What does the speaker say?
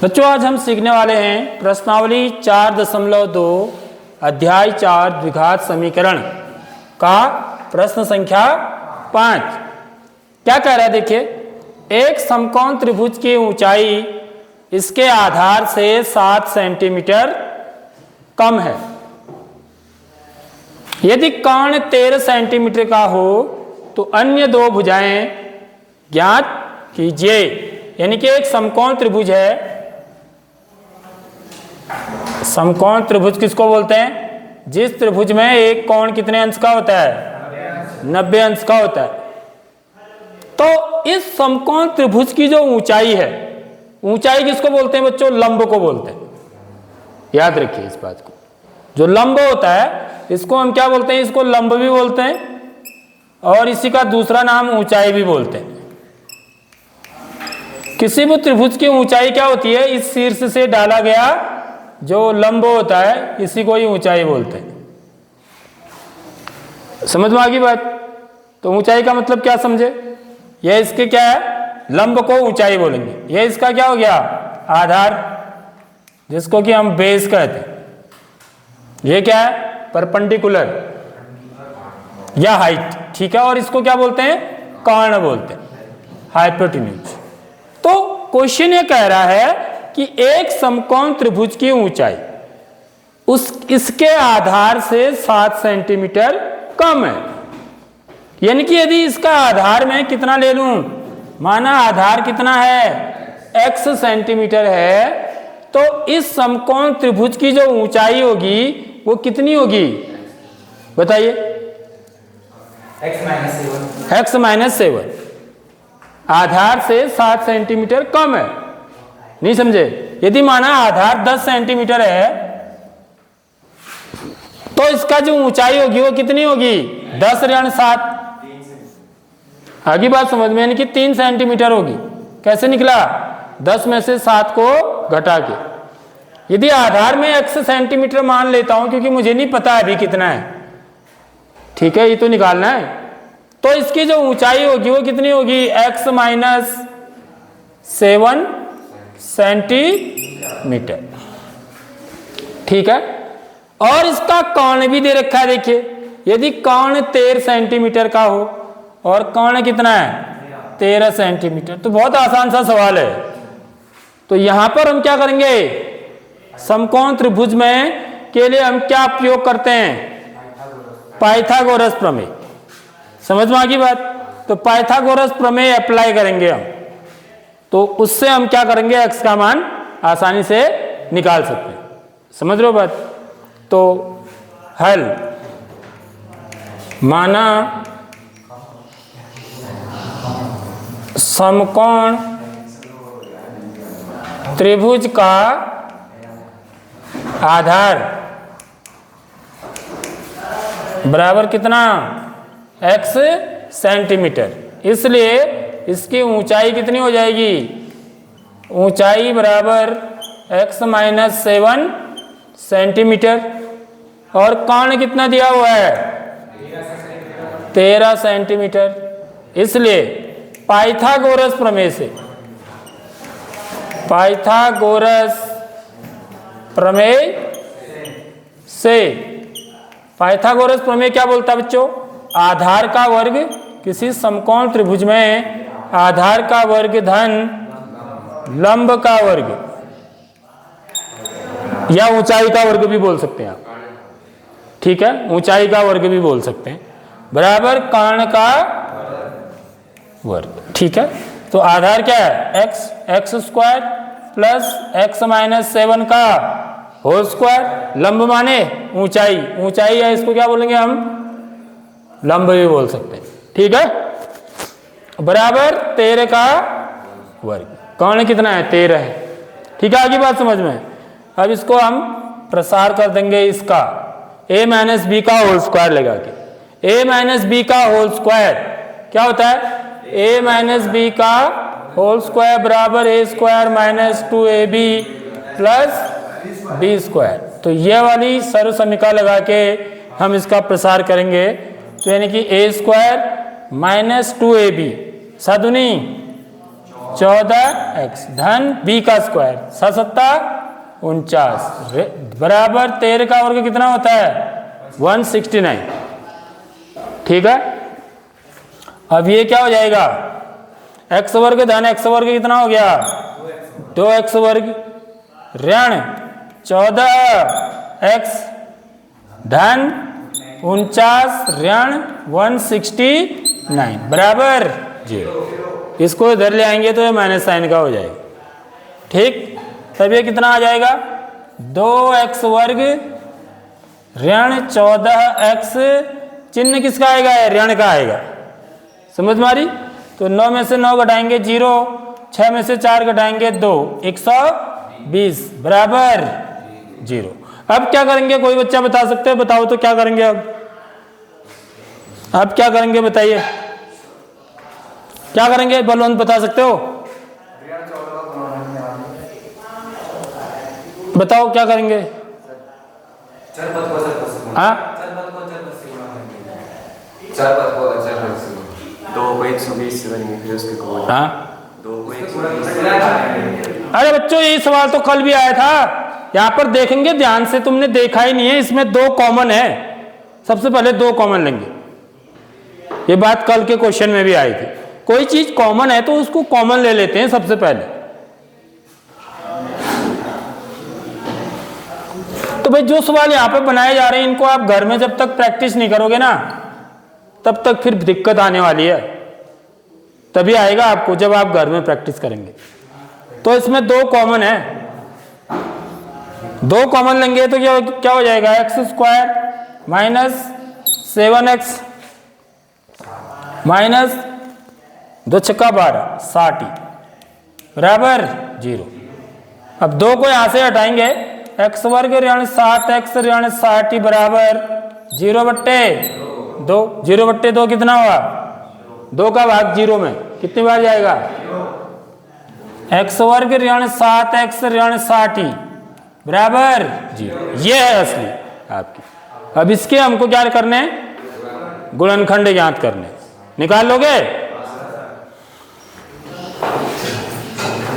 बच्चों आज हम सीखने वाले हैं प्रश्नावली 4.2 अध्याय 4 द्विघात समीकरण का प्रश्न संख्या 5। क्या कह रहा है देखिए, एक समकोण त्रिभुज की ऊंचाई इसके आधार से 7 सेंटीमीटर कम है। यदि कर्ण 13 सेंटीमीटर का हो तो अन्य दो भुजाएं ज्ञात कीजिए। यानी कि एक समकोण त्रिभुज है। समकोण त्रिभुज किसको बोलते हैं? जिस त्रिभुज में एक कोण कितने अंश का होता है? 90 अंश का होता है। तो इस समकोण त्रिभुज की जो ऊंचाई है, ऊंचाई किसको बोलते हैं बच्चों? लंब को बोलते हैं। याद रखिए इस बात को। जो लंब होता है इसको हम क्या बोलते हैं? इसको लंब भी बोलते हैं और इसी का दूसरा नाम ऊंचाई भी बोलते हैं। किसी भी त्रिभुज की ऊंचाई क्या होती है? इस शीर्ष से डाला गया जो लंब होता है इसी को ही ऊंचाई बोलते हैं। समझ में आ गई बात? तो ऊंचाई का मतलब क्या समझे? यह इसके क्या है? लंब को ऊंचाई बोलेंगे। यह इसका क्या हो गया? आधार, जिसको कि हम बेस कहते हैं। यह क्या है? परपेंडिकुलर या हाइट, ठीक है। और इसको क्या बोलते हैं? कर्ण बोलते हैं, हाइपोटेन्यूज। तो क्वेश्चन ये कह रहा है कि एक समकोण त्रिभुज की ऊंचाई इसके आधार से 7 सेंटीमीटर कम है। यानी कि यदि इसका आधार में कितना ले लूं, माना आधार कितना है? x सेंटीमीटर है, तो इस समकोण त्रिभुज की जो ऊंचाई होगी वो कितनी होगी बताइए? x माइनस 7 आधार से 7 सेंटीमीटर कम है। नहीं समझे? यदि माना आधार 10 सेंटीमीटर है तो इसका जो ऊंचाई होगी वो कितनी होगी? 10 ऋण 7। आगे बात समझ में? यानी कि 3 सेंटीमीटर होगी। कैसे निकला? 10 में से 7 को घटा के। यदि आधार में x सेंटीमीटर मान लेता हूं, क्योंकि मुझे नहीं पता अभी कितना है, ठीक है, ये तो निकालना है। तो इसकी जो ऊंचाई होगी वो कितनी होगी? x माइनस 7 सेंटीमीटर, ठीक है। और इसका कर्ण भी दे रखा है। देखिए, यदि कर्ण 13 सेंटीमीटर का हो और कर्ण कितना है? 13 सेंटीमीटर, तो बहुत आसान सा सवाल है। तो यहां पर हम क्या करेंगे? समकोण त्रिभुज में के लिए हम क्या प्रयोग करते हैं? पाइथागोरस प्रमेय। समझ में आ गई बात? तो पाइथागोरस प्रमेय अप्लाई करेंगे हम, तो उससे हम क्या करेंगे? x का मान आसानी से निकाल सकते हैं। समझ रहे हो बात? तो हल, माना समकोण त्रिभुज का आधार बराबर कितना? x centimetre. इसलिए इसकी ऊंचाई कितनी हो जाएगी? ऊंचाई बराबर x माइनस 7 सेंटीमीटर। और कर्ण कितना दिया हुआ है? 13 सेंटीमीटर। इसलिए पाइथागोरस प्रमेय से, पाइथागोरस प्रमेय से, पाइथागोरस प्रमेय क्या बोलता है बच्चों? आधार का वर्ग किसी समकोण त्रिभुज में आधार का वर्ग धन लंब का वर्ग, या ऊंचाई का वर्ग भी बोल सकते हैं आप, ठीक है, ऊंचाई का वर्ग भी बोल सकते हैं, बराबर कर्ण का वर्ग, ठीक है। तो आधार क्या है? x square plus x minus 7 का होल स्क्वायर। लंब माने ऊंचाई, ऊंचाई है, इसको क्या बोलेंगे हम? लंब भी बोल सकते हैं, ठीक है, बराबर 13 का वर्ग। कर्ण कितना है? 13 है, ठीक है। आगे बात समझ में? अब इसको हम प्रसार कर देंगे इसका a माइनस बी का होल स्क्वायर लगा के। a माइनस बी का होल स्क्वायर क्या होता है? a माइनस बी का होल स्क्वायर बराबर a square minus 2ab plus b square. तो ये वाली सर्व समीकरण लगा के हम इसका प्रसार करेंगे। तो यानी कि a square minus 2ab साधुनी 14x धन b का स्क्वायर 7×7 49 बराबर 13 का वर्ग कितना होता है 169। ठीक है, अब ये क्या हो जाएगा x वर्ग धन x वर्ग कितना हो गया 2x वर्ग ऋण 14x धन 49 ऋण 169 बराबर 0। इसको इधर ले आएंगे तो ये माइनस साइन का हो जाएगा। ठीक, तब ये कितना आ जाएगा 2x वर्ग ऋण 14x, चिन्ह किसका आएगा ऋण का आएगा, समझ मारी। तो 9 में से 9 घटाएंगे 0, 6 में से 4 घटाएंगे 2, 120 बराबर 0। अब क्या करेंगे, कोई बच्चा बता सकते हैं, बताओ तो क्या करेंगे अब क्या करेंगे बताइए, क्या करेंगे बलवंत बता सकते हो, बताओ क्या करेंगे। हाँ हाँ, अरे बच्चों यही सवाल तो कल भी आया था। यहां पर देखेंगे ध्यान से, तुमने देखा ही नहीं है, इसमें 2 कॉमन है, सबसे पहले 2 कॉमन लेंगे। ये बात कल के क्वेश्चन में भी आई थी, कोई चीज कॉमन है तो उसको कॉमन ले लेते हैं सबसे पहले। तो भाई जो सवाल यहाँ पे बनाए जा रहे हैं इनको आप घर में जब तक प्रैक्टिस नहीं करोगे ना तब तक फिर दिक्कत आने वाली है, तभी आएगा आपको जब आप घर में प्रैक्टिस करेंगे। तो इसमें 2 कॉमन है, 2 कॉमन लेंगे तो क्या हो जाएगा x² माइनस 7x माइनस 2 छक्का 12 60 बराबर 0। अब 2 को यहां से हटाएंगे, x वर्ग ऋण 7x ऋण 60 बराबर 0/2। 0/2 कितना हुआ 2 का भाग 0 में कितनी बार जाएगा, x वर्ग ऋण 7x ऋण 60 बराबर 0। ये है असली आपकी। अब इसके हमको क्या करने हैं, गुणनखंड ज्ञात करने, निकाल लोगे।